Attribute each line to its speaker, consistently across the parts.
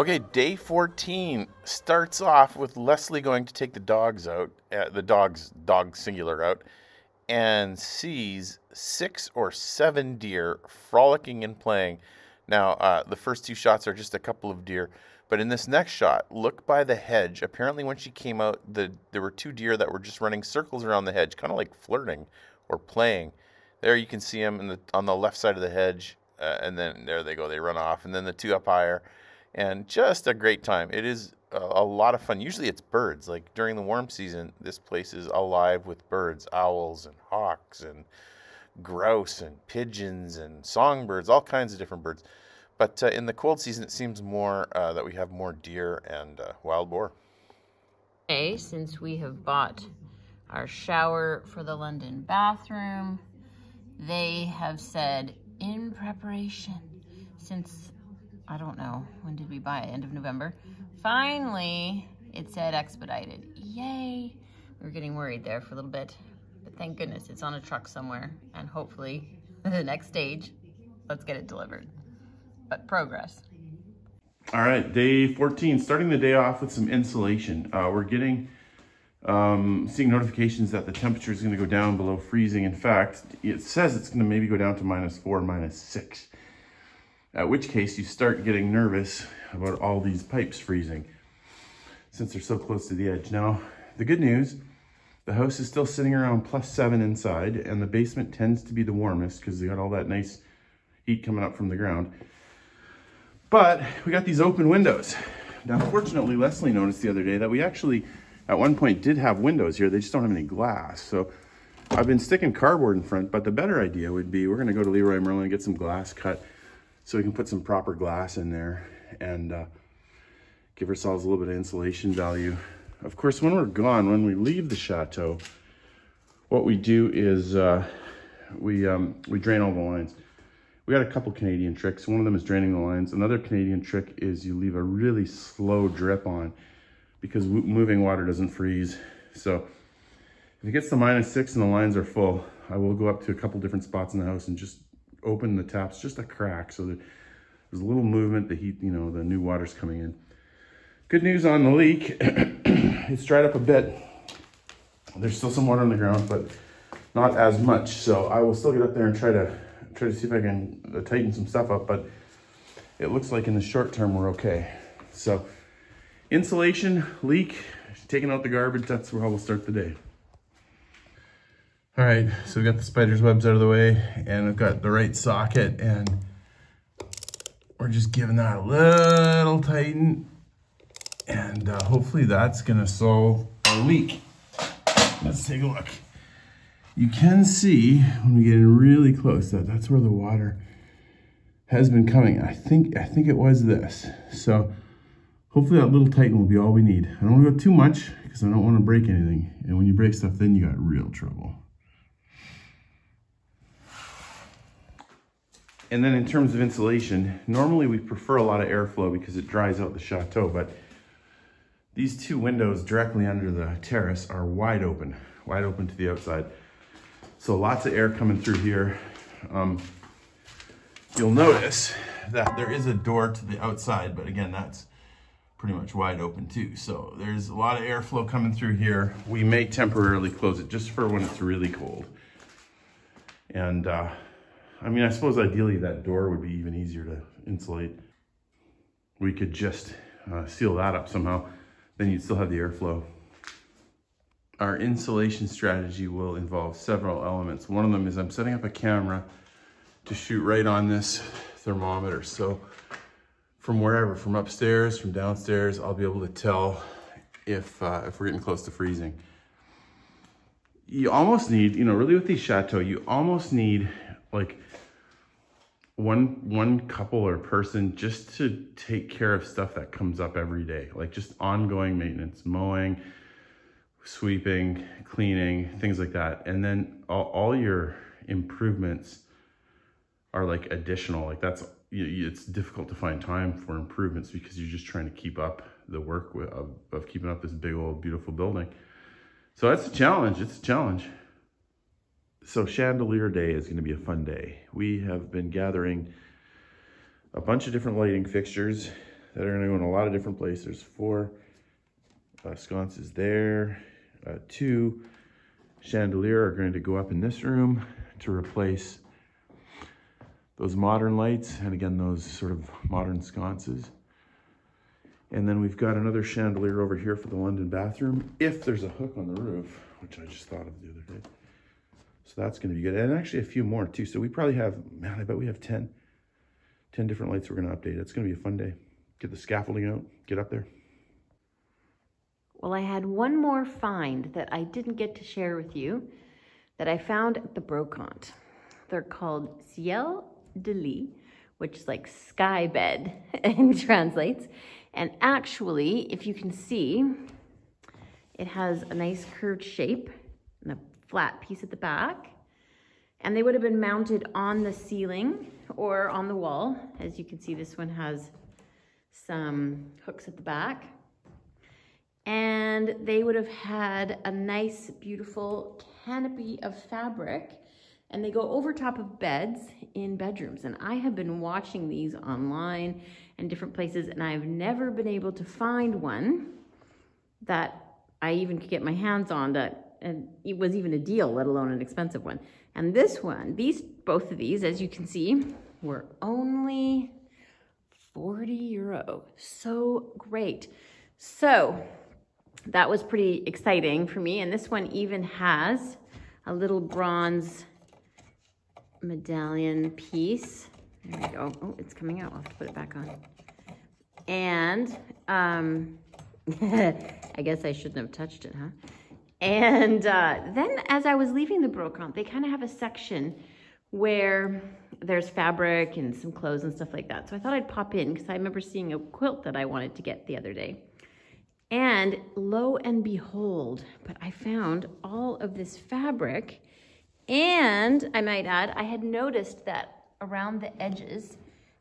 Speaker 1: Okay, day 14 starts off with Leslie going to take the dogs out, dog singular out, and sees 6 or 7 deer frolicking and playing. Now, the first 2 shots are just a couple of deer, but in this next shot, look by the hedge. Apparently when she came out, there were 2 deer that were just running circles around the hedge, kind of like flirting or playing. There you can see them on the left side of the hedge, and then there they go, they run off, and then the 2 up higher. And just a great time. It is a lot of fun. Usually it's birds. Like during the warm season, this place is alive with birds, owls and hawks and grouse and pigeons and songbirds, all kinds of different birds. But in the cold season, it seems more that we have more deer and wild boar.
Speaker 2: Okay, since we have bought our shower for the London bathroom, they have said in preparation since, I don't know, when did we buy it? End of November. Finally, it said expedited. Yay! We were getting worried there for a little bit, but thank goodness it's on a truck somewhere, and hopefully the next stage, let's get it delivered. But progress.
Speaker 3: All right, day 14, starting the day off with some insulation. We're getting, seeing notifications that the temperature is gonna go down below freezing. In fact, it says it's gonna maybe go down to -4, -6. At which case you start getting nervous about all these pipes freezing since they're so close to the edge. Now, the good news, the house is still sitting around +7 inside, and the basement tends to be the warmest because they got all that nice heat coming up from the ground. But we got these open windows. Now, fortunately, Leslie noticed the other day that we actually, at one point, did have windows here. They just don't have any glass. So I've been sticking cardboard in front, but the better idea would be we're gonna go to Leroy Merlin and get some glass cut so we can put some proper glass in there and give ourselves a little bit of insulation value. Of course, when we're gone, when we leave the chateau, what we do is we drain all the lines. We got a couple Canadian tricks. One of them is draining the lines. Another Canadian trick is you leave a really slow drip on because moving water doesn't freeze. So if it gets to -6 and the lines are full, I will go up to a couple different spots in the house and just open the taps just a crack so that there's a little movement, the heat, you know, the new water's coming in. Good news on the leak, it's dried up a bit. There's still some water on the ground, but not as much. So I will still get up there and try to see if I can tighten some stuff up, but it looks like in the short term we're okay. So insulation, leak, taking out the garbage, that's how we'll start the day. All right, so we got the spider's webs out of the way, and we've got the right socket, and we're just giving that a little tighten, and hopefully that's gonna solve our leak. Let's take a look. You can see when we get in really close that that's where the water has been coming. I think it was this. So hopefully that little tighten will be all we need. I don't want to go too much because I don't want to break anything. And when you break stuff, then you got real trouble. And then in terms of insulation, normally we prefer a lot of airflow because it dries out the chateau, but these 2 windows directly under the terrace are wide open to the outside. So lots of air coming through here. You'll notice that there is a door to the outside, but again, that's pretty much wide open too. So there's a lot of airflow coming through here. We may temporarily close it just for when it's really cold. And I mean, I suppose ideally that door would be even easier to insulate. We could just seal that up somehow. Then you'd still have the airflow. Our insulation strategy will involve several elements. One of them is I'm setting up a camera to shoot right on this thermometer. So from wherever, from upstairs, from downstairs, I'll be able to tell if we're getting close to freezing. You almost need, you know, really with these chateaux, you almost need like one couple or person just to take care of stuff that comes up every day, like just ongoing maintenance, mowing, sweeping, cleaning, things like that. And then all your improvements are like additional, like that's, it's difficult to find time for improvements because you're just trying to keep up the work of keeping up this big old beautiful building. So that's a challenge, it's a challenge. So Chandelier Day is going to be a fun day. We have been gathering a bunch of different lighting fixtures that are going to go in a lot of different places. There's 4 sconces there. 2 chandelier are going to go up in this room to replace those modern lights, and again, those sort of modern sconces. And then we've got another chandelier over here for the London bathroom, if there's a hook on the roof, which I just thought of the other day. So that's going to be good. And actually a few more too. So we probably have, man, I bet we have 10 different lights we're going to update. It's going to be a fun day. Get the scaffolding out, get up there.
Speaker 2: Well, I had one more find that I didn't get to share with you that I found at the brocante. They're called ciel de lit, which is like sky bed and translates. And actually, if you can see, it has a nice curved shape and a flat piece at the back. And they would have been mounted on the ceiling or on the wall. As you can see, this one has some hooks at the back. And they would have had a nice, beautiful canopy of fabric, and they go over top of beds in bedrooms. And I have been watching these online and different places, and I've never been able to find one that I even could get my hands on that, and it was even a deal, let alone an expensive one. And this one, both of these, as you can see, were only 40 euro. So great. So that was pretty exciting for me. And this one even has a little bronze medallion piece. There we go. Oh, it's coming out. I'll have to put it back on. And I guess I shouldn't have touched it, huh? And then as I was leaving the brocante, they kind of have a section where there's fabric and some clothes and stuff like that. So I thought I'd pop in because I remember seeing a quilt that I wanted to get the other day. And lo and behold, but I found all of this fabric, and I might add, I had noticed that around the edges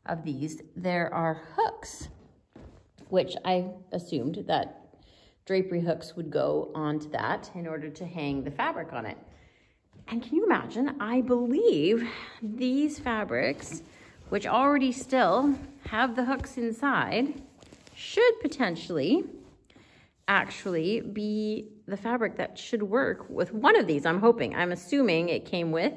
Speaker 2: of these, there are hooks, which I assumed that drapery hooks would go onto that in order to hang the fabric on it. And can you imagine, I believe these fabrics, which already still have the hooks inside, should potentially actually be the fabric that should work with one of these. I'm assuming it came with.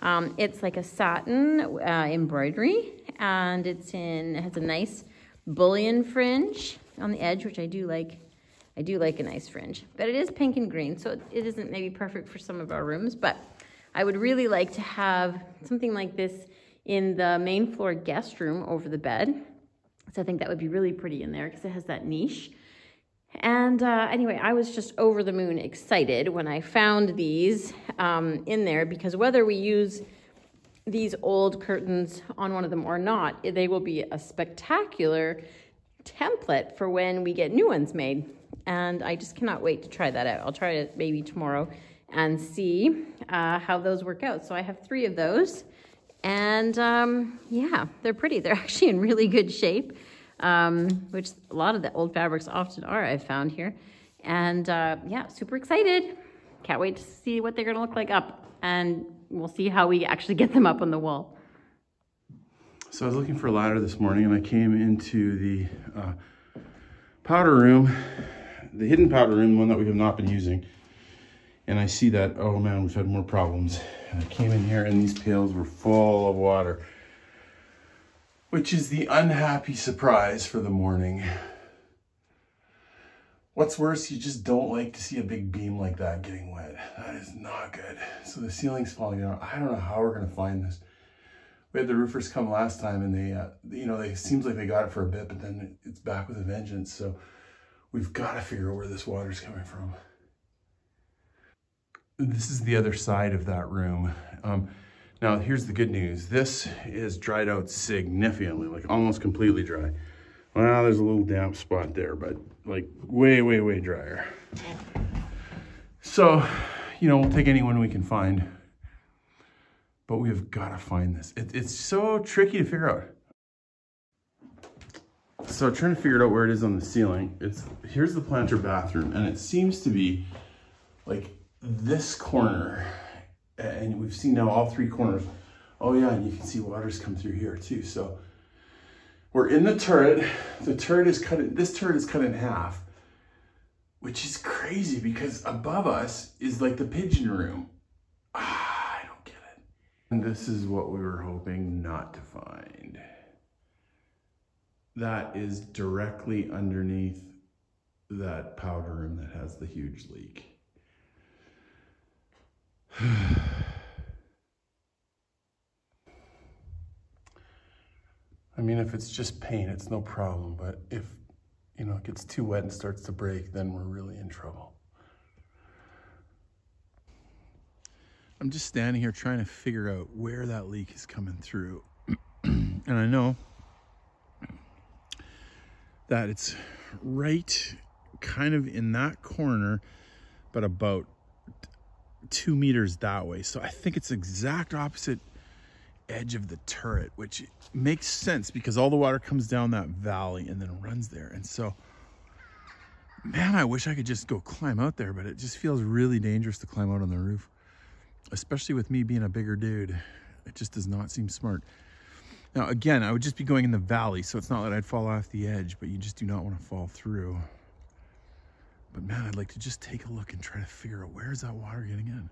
Speaker 2: It's like a satin embroidery, and it has a nice bullion fringe on the edge, which I do like. I do like a nice fringe, but it is pink and green, so it isn't maybe perfect for some of our rooms, but I would really like to have something like this in the main floor guest room over the bed. So I think that would be really pretty in there because it has that niche. And anyway, I was just over the moon excited when I found these in there, because whether we use these old curtains on one of them or not, they will be a spectacular template for when we get new ones made. And I just cannot wait to try that out. I'll try it maybe tomorrow and see how those work out. So I have 3 of those, and yeah, they're pretty. They're actually in really good shape. Which a lot of the old fabrics often are, I've found here. And yeah, super excited. Can't wait to see what they're gonna look like up, and we'll see how we actually get them up on the wall.
Speaker 3: So I was looking for a ladder this morning, and I came into the powder room, the hidden powder room, the one that we have not been using. And I see that, oh man, we've had more problems. And I came in here and these pails were full of water, which is the unhappy surprise for the morning. What's worse, you just don't like to see a big beam like that getting wet. That is not good. So the ceiling's falling down. I don't know how we're gonna find this. We had the roofers come last time, and they seems like they got it for a bit, but then it's back with a vengeance. So we've got to figure out where this water's coming from. This is the other side of that room. Now, here's the good news. This is dried out significantly, like almost completely dry. Well, there's a little damp spot there, but like way, way, way drier. So, you know, we'll take anyone we can find, but we've got to find this. It's so tricky to figure out. So trying to figure out where it is on the ceiling. Here's the planter bathroom, and it seems to be like this corner. And we've seen now all 3 corners. Oh yeah, and you can see water's come through here too. So We're in the turret. The turret is cut. This turret is cut in half, which is crazy because above us is like the pigeon room. I don't get it. And this is what we were hoping not to find. That is directly underneath that powder room that has the huge leak. I mean, if it's just paint, it's no problem. But if, you know, it gets too wet and starts to break, then we're really in trouble. I'm just standing here trying to figure out where that leak is coming through. And I know that it's right kind of in that corner, but about 2 meters that way. So I think it's exact opposite edge of the turret, which makes sense because all the water comes down that valley and then runs there. And so, man, I wish I could just go climb out there, but it just feels really dangerous to climb out on the roof, especially with me being a bigger dude. It just does not seem smart. Now, again, I would just be going in the valley, so it's not that I'd fall off the edge, but you just do not want to fall through. But man, I'd like to just take a look and try to figure out where is that water getting in.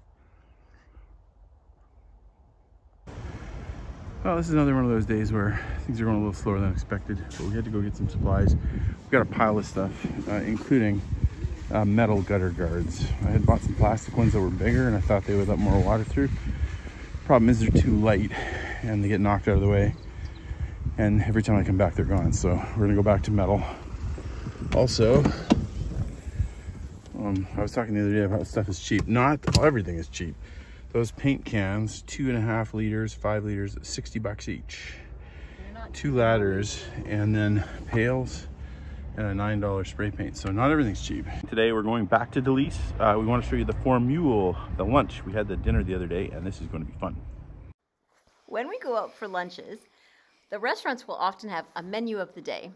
Speaker 3: Well, this is another one of those days where things are going a little slower than expected, but we had to go get some supplies. We've got a pile of stuff, including metal gutter guards. I had bought some plastic ones that were bigger and I thought they would let more water through. Problem is they're too light and they get knocked out of the way. And every time I come back, they're gone. So we're gonna go back to metal. Also, I was talking the other day about how stuff is cheap. Not everything is cheap. Those paint cans, 2.5 liters, 5 liters, $60 each. 2 ladders, and then pails, and a $9 spray paint. So not everything's cheap. Today we're going back to Delice. We want to show you the Formule, the lunch. We had the dinner the other day, and this is going to be fun.
Speaker 4: When we go out for lunches, the restaurants will often have a menu of the day.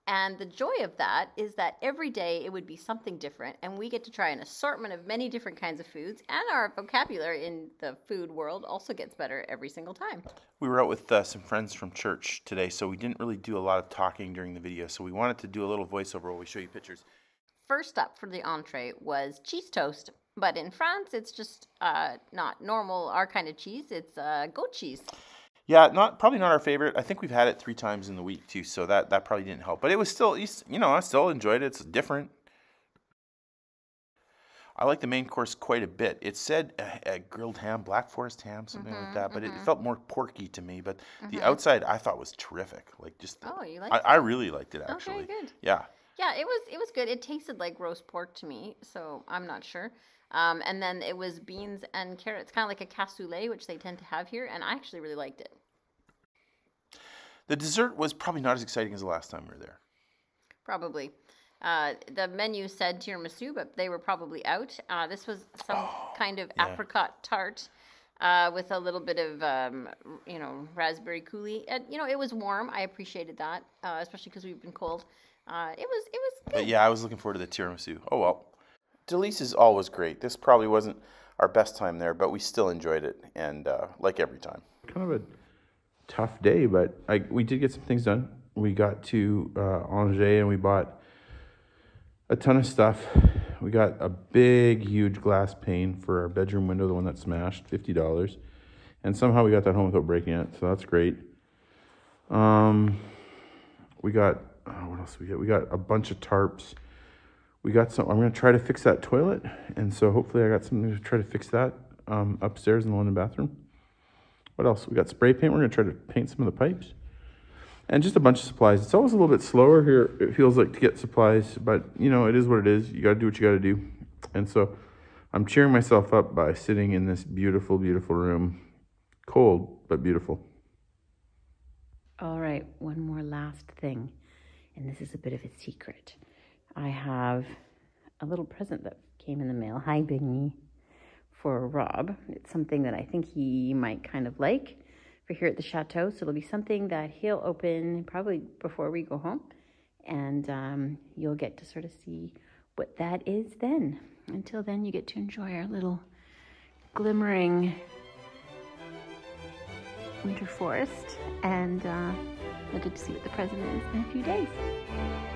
Speaker 4: And the joy of that is that every day it would be something different, and we get to try an assortment of many different kinds of foods, and our vocabulary in the food world also gets better every single time.
Speaker 1: We were out with some friends from church today, so we didn't really do a lot of talking during the video, so we wanted to do a little voiceover while we show you pictures.
Speaker 4: First up for the entree was cheese toast, but in France it's just not normal, our kind of cheese, it's goat cheese.
Speaker 1: Yeah, probably not our favorite. I think we've had it 3 times in the week too, so that probably didn't help. But it was still, you know, I still enjoyed it. It's different. I like the main course quite a bit. It said a grilled ham, Black Forest ham, something like that, but it felt more porky to me. But the outside I thought was terrific. Like just,
Speaker 4: you liked it?
Speaker 1: I really liked it actually.
Speaker 4: Okay, good.
Speaker 1: Yeah.
Speaker 4: Yeah, it was good. It tasted like roast pork to me, so I'm not sure. And then it was beans and carrots, kind of like a cassoulet, which they tend to have here, and I actually really liked it.
Speaker 1: The dessert was probably not as exciting as the last time we were there.
Speaker 4: Probably. The menu said tiramisu, but they were probably out. This was some kind of apricot tart with a little bit of, raspberry coulis. And, it was warm. I appreciated that, especially because we've been cold. It was good.
Speaker 1: But yeah, I was looking forward to the tiramisu. Oh, well. Delice is always great. This probably wasn't our best time there, but we still enjoyed it, and like every time. Kind of a tough day, but we did get some things done. We got to Angers, and we bought a ton of stuff. We got a big, huge glass pane for our bedroom window, the one that smashed, $50. And somehow we got that home without breaking it, so that's great. We got, what else we got? We got a bunch of tarps. We got some, I'm going to try to fix that toilet. And so hopefully I got something to try to fix that upstairs in the London bathroom. What else? We got spray paint. We're going to try to paint some of the pipes. And just a bunch of supplies. It's always a little bit slower here, it feels like, to get supplies. But, it is what it is. You got to do what you got to do. And so I'm cheering myself up by sitting in this beautiful, beautiful room. Cold, but beautiful.
Speaker 2: All right, one more last thing. And this is a bit of a secret. I have a little present that came in the mail. Hi, Bingy. For Rob. It's something that I think he might kind of like for here at the Chateau. So it'll be something that he'll open probably before we go home. And you'll get to sort of see what that is then. Until then, you get to enjoy our little glimmering
Speaker 5: winter forest, and we'll get to see what the present is in a few days.